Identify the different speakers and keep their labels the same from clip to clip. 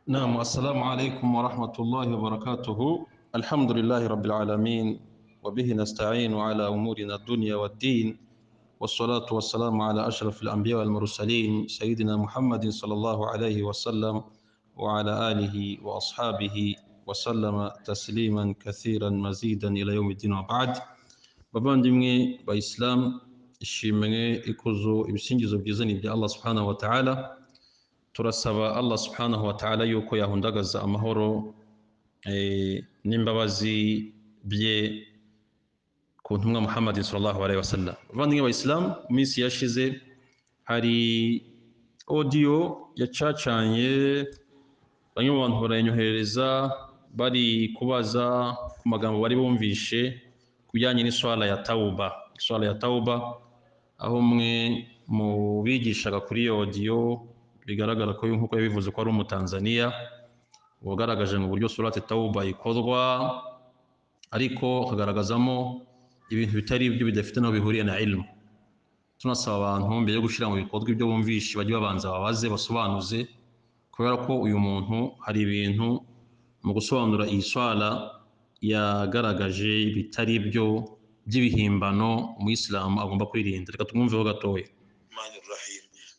Speaker 1: نعم، السلام عليكم ورحمة الله وبركاته. الحمد لله رب العالمين، وبه نستعين على أمورنا الدنيا والدين، والصلاة والسلام على أشرف الأنبياء والمرسلين سيدنا محمد صلى الله عليه وسلم وعلى آله وأصحابه وسلم تسليما كثيرا مزيدا إلى يوم الدين. وبعد، bavandimwe bayisilamu, ishimwe ikuzo ibisingizo byiza ni bya Allah subhanahu wa ta'ala. Turasaba Allah subhanahu wa ta'ala yuko yahundagaza amahoro n'imbabazi bye ku ntumwa Muhammad sallallahu alaihi wasallam. Bavandimwe bayisilamu, mu minsi yashize hari audio yacacanye, bamwe mu bantu baranyohereza bari kubaza ku magambo bari bumvishe kujyanye n'iswala ya tauba. Iswala ya tauba, aho umwe mu bigishaga kuri iyo audio bigaragara ko nkuko yabivuze ko ari umutanzania wagaragaje mu buryo surati tauba ikozwa, ariko akagaragazamo ibintu bitari ibyo bidafite naho bihuriye na ilmu. Tunasaba abantu mbere yo gushira mu bikorwa ibyo bumvishe bajye babanza babaze basobanuze, kubera ko uyu muntu hari ibintu mu gusobanura iyi swala yagaragaje bitari byo by'ibihimbano umuyisilamu agomba kwirinda. Reka tumwumveho gatoya.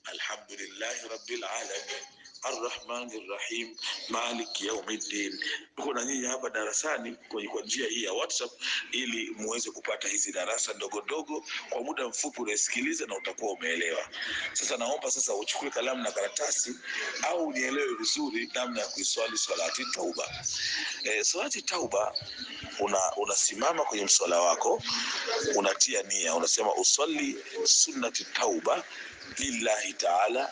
Speaker 2: Alhamdulillahi rabbil alamin arrahmanir rahim maliki yawmiddin. Tuko na nyinyi hapa darasani kwa njia hii ya WhatsApp ili muweze kupata hizi darasa ndogo ndogo kwa muda mfupi, unasikiliza na utakuwa umeelewa. Sasa naomba sasa uchukue kalamu na karatasi au unielewe vizuri namna ya kuiswali swalati tauba. Swalati tauba, unasimama kwenye mswala wako, unatia nia, unasema usalli sunnati tauba lillahi ta'ala.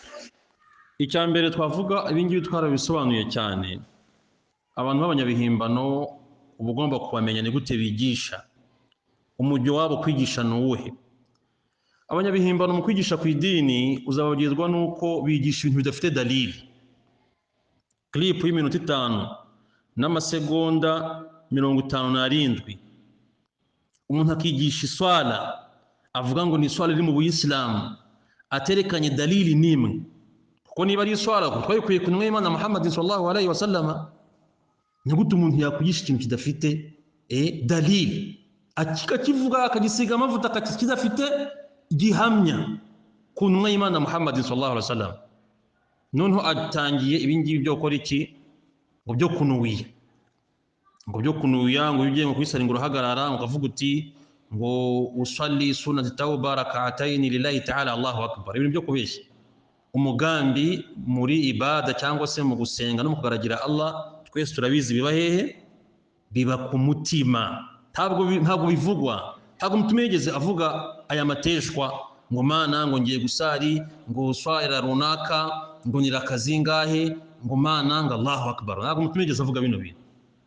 Speaker 1: Icyambere twavuga ibingibi twarabisobanuye cyane. Abantu b'abanyabihimbano ubugomba kubamenya ni gute bigisha, umujyo wabo kwigisha nuwuhe. Abanyabihimbano mu kwigisha ku idini uzabagirwa nuko bigisha ibintu bidafite dalili. Clip y'iminota 5 n'amasegonda 57, umuntu akigisha iswala avuga ngo ni swala iri mu Buyisilamu aterekanye dalili nimwe. Kuko niba ari iswala ko twayikuye ku Imana Muhammad sallallahu alaihi wasallam, ni gute umuntu yakwigisha ikintu kidafite dalili, akivuga akagisiga amavuta kidafite gihamya ku Imana Muhammad sallallahu alaihi wasallam. Noneho atangiye ibingibi byo gukora iki, ngo byo kunuwiya, ngo byo kunuwiya, ngo ugiye kwisara uhagarara ukavuga uti ngo usalli sunnati tauba rak'atayn lillahi ta'ala Allahu akbar. Ibintu byo kubeshya. Umugambi muri ibada cyangwa se mu gusenga no mukugaragira Allah, twese turabizi biba hehe, biba ku mutima, ntabwo bivugwa. Ntabwo mutume yigeze avuga aya mateshwa ngo mana ngo ngiye gusari ngo swala runaka ngo nirakazingahe ngo mana ngo Allahu akbar. Ntabwo mutume yigeze avuga bino bintu.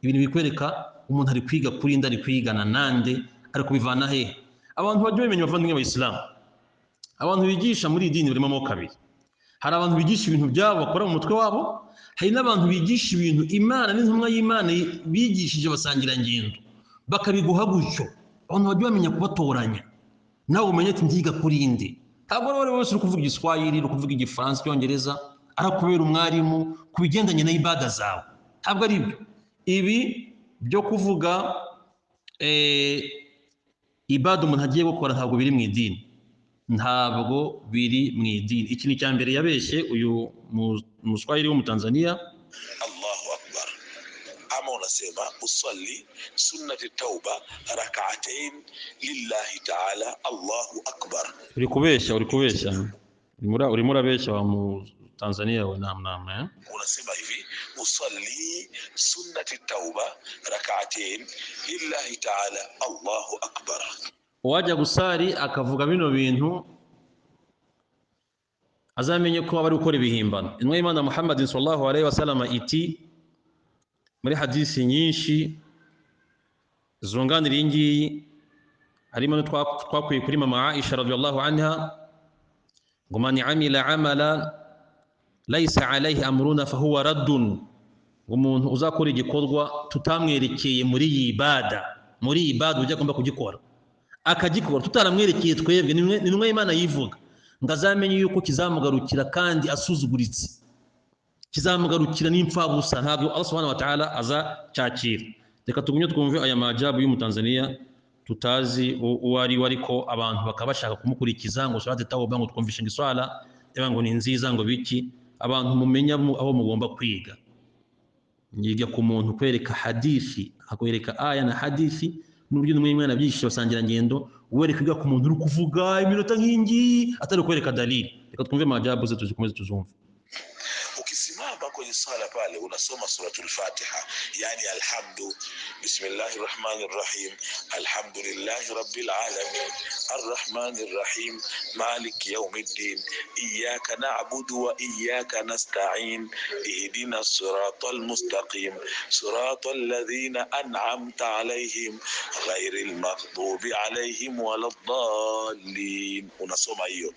Speaker 1: Ibintu bikwereka umuntu ari kwiga kuri nda, ari kwigana nande, ari kubivana hehe. Abantu bajye bamenya bavandimwe b'Abayisilamu, abantu bigisha muri idini barimo amoko abiri. Hari abantu bigisha ibintu byabo bakora mu mutwe wabo, hari n'abantu bigisha ibintu Imana n'intumwa y'Imana bigishije basangira ngendo bakabiguha gutyo. Abantu bajye bamenya kubatoranya, nawe umenye ati ngiga kuri inde. Ntabwo rero wese uri kuvuga Igiswahili, uri kuvuga Igifaransa, Icyongereza arakubera umwarimu kubigendanye na ibada zawe. Ntabwo ari byo. Ibi byo kuvuga ibada umuntu agiye gukora ntabwo biri mu idini, ntabwo biri mu idini. Ikintu cya mbere yabeshye uyu Muswahili wo mu Tanzania.
Speaker 2: Allahu akbar. Ama unasema usalli sunnati tauba rak'atayn lillahi ta'ala Allahu akbar.
Speaker 1: Uri kubeshya urimo urabeshya wa mu Tanzania we.
Speaker 2: Unasema hivi usalli sunnati tauba rak'atayn lillahi ta'ala Allahu akbar.
Speaker 1: Uwajya gusari akavuga bino bintu azamenye ko abari gukora ibihimbano. Intumwa y'Imana Muhammad sallallahu alaihi wasallam iti muri hadisi nyinshi zunganira iyi ngiyi, harimo twakuye kuri mama Aisha radhiyallahu anha ngo man amila amala laysa alayhi amruna fahuwa raddun. Umuntu uzakora igikorwa tutamwerekeye muri ibada ujya agomba kugikora, akagikora tutaramwerekeye twebwe, ni intumwa y'Imana yivuga, ngo azamenye yuko kizamugarukira kandi asuzuguritse. kizamugarukira n'impfabusa ntabwo Allah subhanahu wa ta'ala aza cyakira. Reka tugumye twumve aya majabu y'umutanzania tutazi uwari wariko abantu bakabashaka kumukurikiza ngo salate tawba ngo twumvishe ngiswala ngo ni nziza ngo biki. Abantu mumenya aho mugomba kwiga, yiga ku muntu kwereka hadithi akwereka aya na hadithi n'uburyo n'umwana byishije basangira ngendo wereka ku muntu uri kuvuga iminota nk'ingi atari kwereka dalili. Reka twumve majabu ze tuzikomeze tuzumve.
Speaker 2: Ukisimama kwenye sala pale unasoma suratul Fatiha, yani alhamdu, bismillahir rahmanir rahim, alhamdulillahi rabbil alamin, arrahmanir rahim, maliki yawmiddin, iyyaka na'budu wa iyyaka nasta'in, ihdinas siratal mustaqim, siratal ladzina an'amta alaihim ghairil maghdubi alaihim waladdallin. Unasoma hiyo,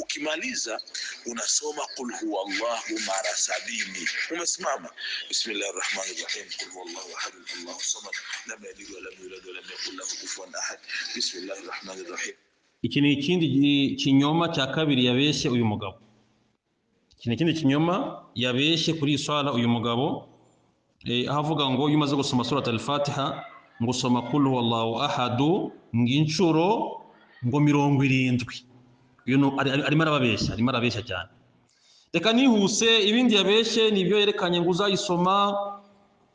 Speaker 2: ukimaliza unasoma qul huwallahu mara 70. Umesimama, bismillahir rahmanir rahim, qul huwallahu ahad allahu samad lam yalid wa lam yulad wa lam yakul lahu kufuwan ahad, bismillahir rahmanir rahim. Iki ni ikindi kinyoma cya kabiri yabeshye uyu mugabo. Iki ni ikindi kinyoma yabeshye kuri swala uyu mugabo, ahavuga ngo iyo umaze gusoma surat al-Fatiha ngo soma qul huwallahu ahad nginshuro ngo 70. Uyu arimo arabeshya cyane. Reka nihuse ibindi yabeshye nibyo yerekanye ngo uzayisoma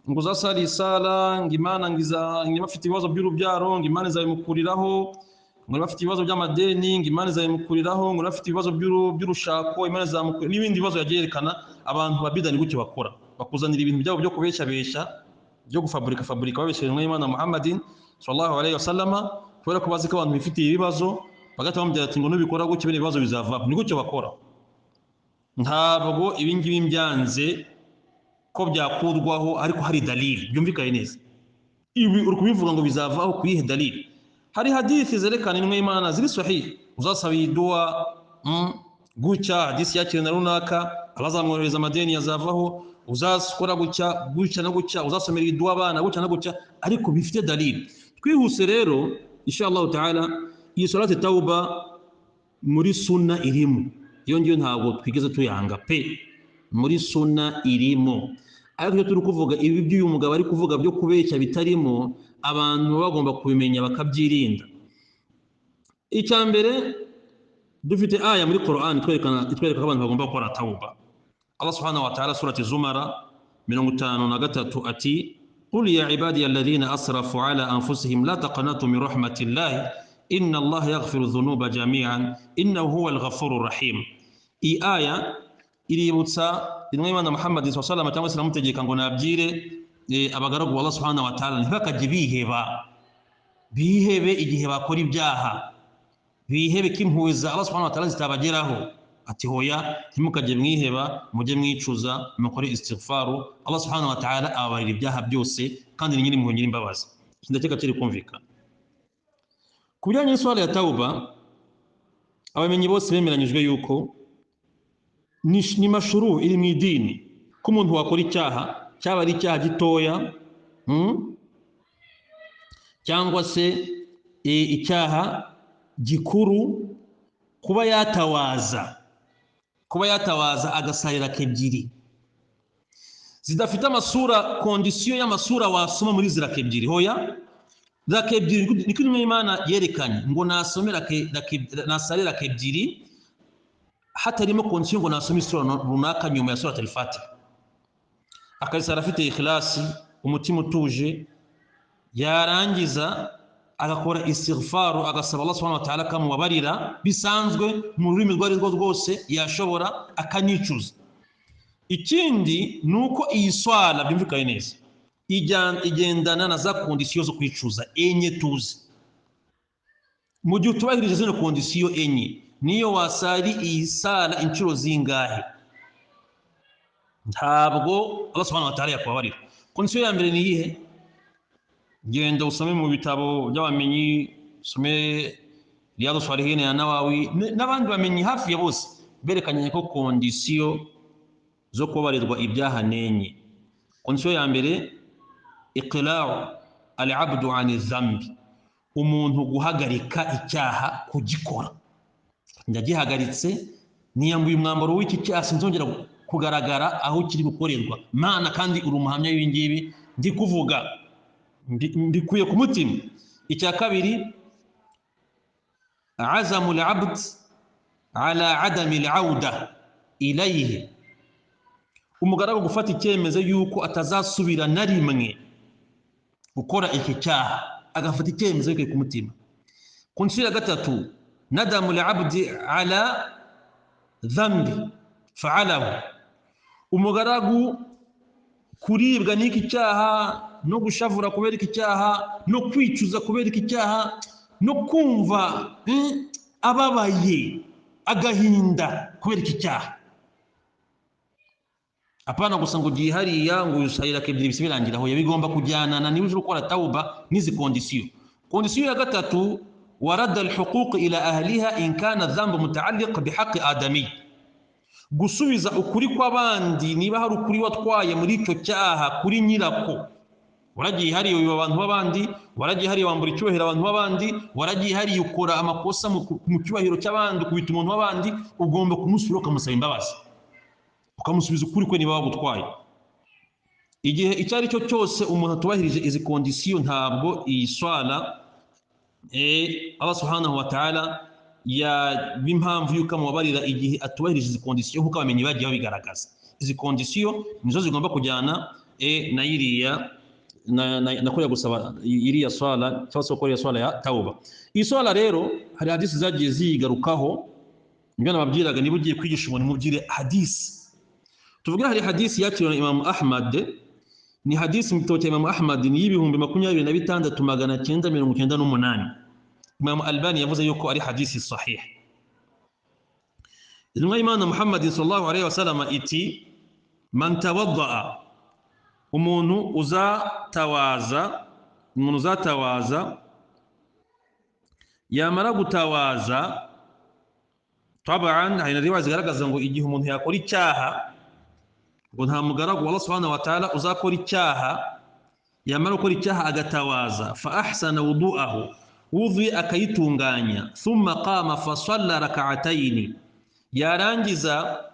Speaker 2: ngo uzasari sala ngo Imana ngiza bafite ibibazo by'urubyaro ngo Imana izabimukuriraho, ngo bafite ibibazo by'amadeni ngo Imana izabimukuriraho, ngo bafite ibibazo by'urushako Imana izamukurira n'ibindi bibazo yagerekana. Abantu babidani gutyo bakora bakuzanira ibintu byabo byo kubeshya byo gufabrika babeshye Imana Muhammadin sallallahu alaihi wasallama, kubera ko bazi ko abantu bifitiye ibibazo bagata bamubwira ati ngo nubikora gutyo bene ibibazo bizava. Ni gutyo bakora. Ntabwo ibingibi byanze ko byakurwaho ariko hari dalili byumvikanye neza. Ibi uri kubivuga ngo bizavaho kuyihe dalili? Hari hadithi zerekana inwe Imana ziri sahih, uzasaba dua gutya hadisi yakire na runaka abazamwohereza amadeni yazavaho, uzakora gutya no gutya, uzasomera dua abana gutya no gutya, ariko bifite dalili. Twihuse rero inshallah taala iyi salate tauba muri sunna irimo. Iyo ngiyo ntabwo twigeze tuyanga pe, muri sunna irimo. Ariko turi kuvuga ibi by'uyu mugabo ari kuvuga byo kubeshya bitarimo, abantu bagomba kubimenya bakabyirinda. Icyambere dufite aya muri Qur'an itwereka abantu bagomba gukora tauba. Allah subhanahu wa ta'ala surati Zumara 53 ati qul ya ibadiy alladhina asrafu ala anfusihim la taqnatu min rahmatillahi inna Allah yaghfiru dhunuba jami'an innahu huwal ghafurur rahim. Iyi aya iributsa inwe Imana Muhammad sallallahu alaihi wasallam cyangwa se namutegeka ngo nabyire abagaragu Allah subhanahu wa ta'ala ntibakaje bihebe igihe bakora ibyaha, bihebe kimpuza Allah subhanahu wa ta'ala zitabageraho. Ati hoya ntimukaje mwiheba, mujye mwicuza mukore istighfaru, Allah subhanahu wa ta'ala ababarira ibyaha byose kandi ni nyiri impuhwe nyiri imbabazi. Ndakeka kiri kumvikana. Kubijyanye n'iswala ya tauba, abamenyi bose bemeranyijwe yuko ni mashuru iri mu idini ko umuntu wakora icyaha cyaba ari icyaha gitoya cyangwa se icyaha gikuru, kuba yatawaza agasarira kebyiri zidafite amasura, kondisiyo y'amasura wasoma muri zira kebyiri. Hoya zira kebyiri niko Imana yerekanye ngo nasarira kebyiri hatarimo kondisiyo ngo nasome isura runaka nyuma ya surat al-Fatiha. Akayisara afite ikhlasi, umutima utuje, yarangiza agakora istighfaru agasaba Allah subhanahu wa ta'ala kamubabarira bisanzwe mu rurimi rwo rwose yashobora akanicuza. Ikindi nuko iyi swala byumvikanye neza igendana na za kondisiyo zo kwicuza enye tuzi. Mu gihe utubahirije zino kondisiyo enye, niyo wasari iyi sala inshuro zingahe ntabwo Allah subhanahu wa ta'ala yakubabarira. Kondisiyo ya mbere ni iyihe? Genda usome mu bitabo by'abamenyi, usome Riyadus Salihin ya Nawawi n'abandi bamenyi hafi ya bose berekanye ko kondisiyo zo kubabarirwa ibyaha nenye. Kondisiyo ya mbere iqla'u al-'abdu 'ani dhanbi, umuntu guhagarika icyaha kugikora. Ndagihagaritse, niyambuye umwambaro w'iki cyaha sinzongera
Speaker 1: kugaragara aho kiri gukorerwa. Mana kandi uri umuhamya w'ibingibi ndi kuvuga ndikuye ku mutima. Icya kabiri, azamu al-abd ala adami al-auda ilayhi, umugaragu gufata icyemezo yuko atazasubira na rimwe gukora iki cyaha, agafata icyemezo ku mutima. Ku nshuro ya gatatu, nadamu al-abd ala dhanbi fa'alahu, umugaragu kuribwa n'iki cyaha no gushavura kubera iki cyaha no kwicuza kubera iki cyaha no kumva ababaye agahinda kubera iki cyaha. Apana gusa ngo ugiye hariya ngo usayira kebyiri bisibirangira aho, bigomba kujyanana niba uje gukora tauba n'izi kondisiyo. Kondisiyo ya gatatu, warada al-huquq ila ahliha in kana dhanbu mutaalliq bihaqqi adami, gusubiza ukuri kw'abandi niba hari ukuri watwaye muri icyo cyaha kuri nyirako. Waragiye hariya ubiba abantu b'abandi, waragiye hariya wambura icyubahiro abantu b'abandi, waragiye hariya ukora amakosa mu cyubahiro cy'abandi, kubita umuntu w'abandi, ugomba kumusura ukamusaba imbabazi, ukamusubiza ukuri kwe niba wagutwaye. Igihe icyo ari cyo cyose umuntu atubahirije izi kondisiyo, ntabwo iyi swala Allah subhanahu wa ta'ala y'impamvu yuko amubabarira igihe atubahirije izi kondisiyo nk'uko abamenyi bagiye babigaragaza. Izi kondisiyo nizo zigomba kujyana na iriya nakuriya gusaba iriya swala cyangwa se gukora swala ya tauba. Iyi swala rero hari hadisi zagiye zigarukaho, nibyo nababwiraga, niba ugiye kwigisha umuntu mubwire hadisi. Tuvuga hari hadisi yakiriwe na Imam Ahmad, ni hadisi mu gitabo cya Imam Ahmad ni y'ibihumbi 26,998. Imam Albani yavuze yuko ari hadisi sahih. Intumwa y'Imana Muhammad sallallahu alayhi wa sallam iti, man tawaddaa, umuntu uzatawaza yamara gutawaza. Taban hari na riwaya zigaragaza ngo igihe umuntu yakora icyaha, ngo nta mugaragu wa Allah subhanahu wa ta'ala uzakora icyaha yamara gukora icyaha agatawaza, fa ahsana wudu'ahu, wudhuye akayitunganya, thumma qama fa salla rak'atayn, yarangiza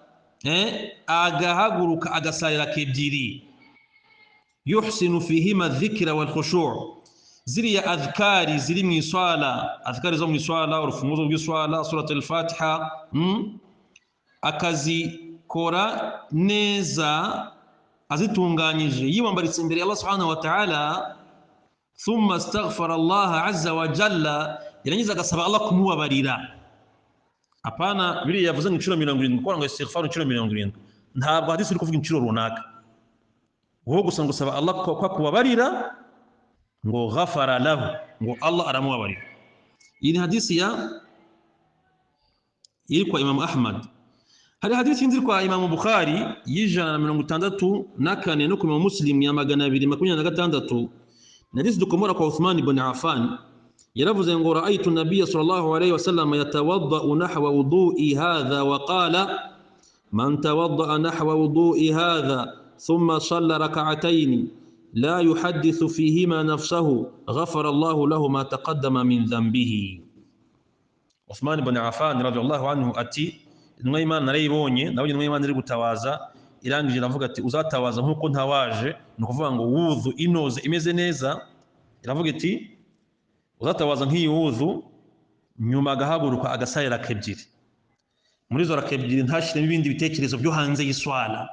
Speaker 1: agahaguruka agasarira kebyiri, yuhsinu fihima dhikra wal khushu', ziriya adhkari ziri mu iswala, adhkari zo mu iswala, urufunguzo rw'iswala, surat al-Fatiha, akazikora neza azitunganyije yibambaritse imbere ya Allah subhanahu wa ta'ala. Thumma astaghfara Allah azza wa jalla, yarangiza agasaba Allah kumubabarira. Apana biriya yavuze ngo 70, ko ngo istighfar 70, ntabwo hadisi uri kuvuga inciro runaka, wowe gusa ngo usaba Allah ko kubabarira, ngo ghafara lahu, ngo Allah aramubabarira. Iyi ni hadisi iri kwa Imam Ahmad. Hari hadisi indi kwa Imam Bukhari y'164 no ku Imam Muslim ya 226, hadisi dukomora kwa Uthman ibn Affan, yaravuze ngo ra'aytu nabiyya sallallahu alayhi wa sallam yatawadda'u nahwa wudu'i hadha wa qala, man tawadda'a nahwa wudu'i hadha thumma salla rak'atayn لا يحدث فيهما نفسه غفر الله له ما تقدم من ذنبه. Uthman ibn Affan radiyallahu anhu ati, intumwa y'Imana narayibonye, nabonye intumwa y'Imana iri gutawaza, irangije iravuga ati uzatawaza nk'uko ntawaje, ni ukuvuga ngo wudhu inoze imeze neza. Iravuga iti uzatawaza nk'iyi wudhu, nyuma agahaguruka agasayira kebyiri, muri zo rakebyiri ntashiremo ibindi bitekerezo byo hanze y'iswala,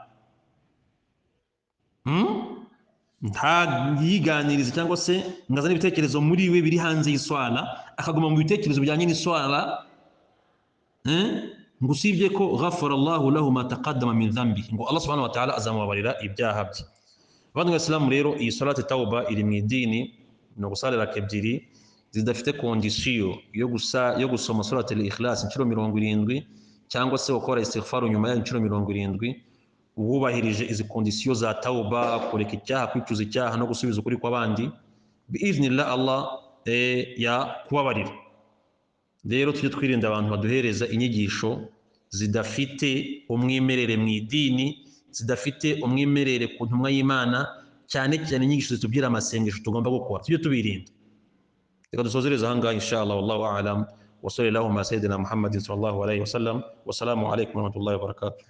Speaker 1: nta yiganiriza cyangwa se ngazana ibitekerezo muri we biri hanze y'iswala, akaguma mu bitekerezo bijyanye n'iswala, ngo usibye ko ghafara Allahu lahu ma taqaddama min dhanbi, ngo Allah subhanahu wa ta'ala azamubabarira ibyaha bye. Abantu b'Islamu rero, iyi salati tauba iri mu idini, no gusalira kebyiri zidafite kondisiyo yo gusoma surat al-Ikhlas inshuro 70 cyangwa se gukora istighfar nyuma ya inshuro 70, ububahirije izi kondisiyo za tauba, kureka icyaha, kwicuza icyaha no gusubiza ukuri kw'abandi, biiznillah Allah ya kubabarira. Rero tujye twirinda abantu baduhereza inyigisho zidafite umwimerere mu idini, zidafite umwimerere ku ntumwa y'Imana, cyane cyane inyigisho zitubwira amasengesho tugomba gukora, tujye tubirinda. Reka dusozereza aha ngaha inshallah, wallahu a'lam, wa sallallahu ala sayyidina Muhammadin sallallahu alayhi wa sallam, wa salamu alaykum wa rahmatullahi wa barakatuh.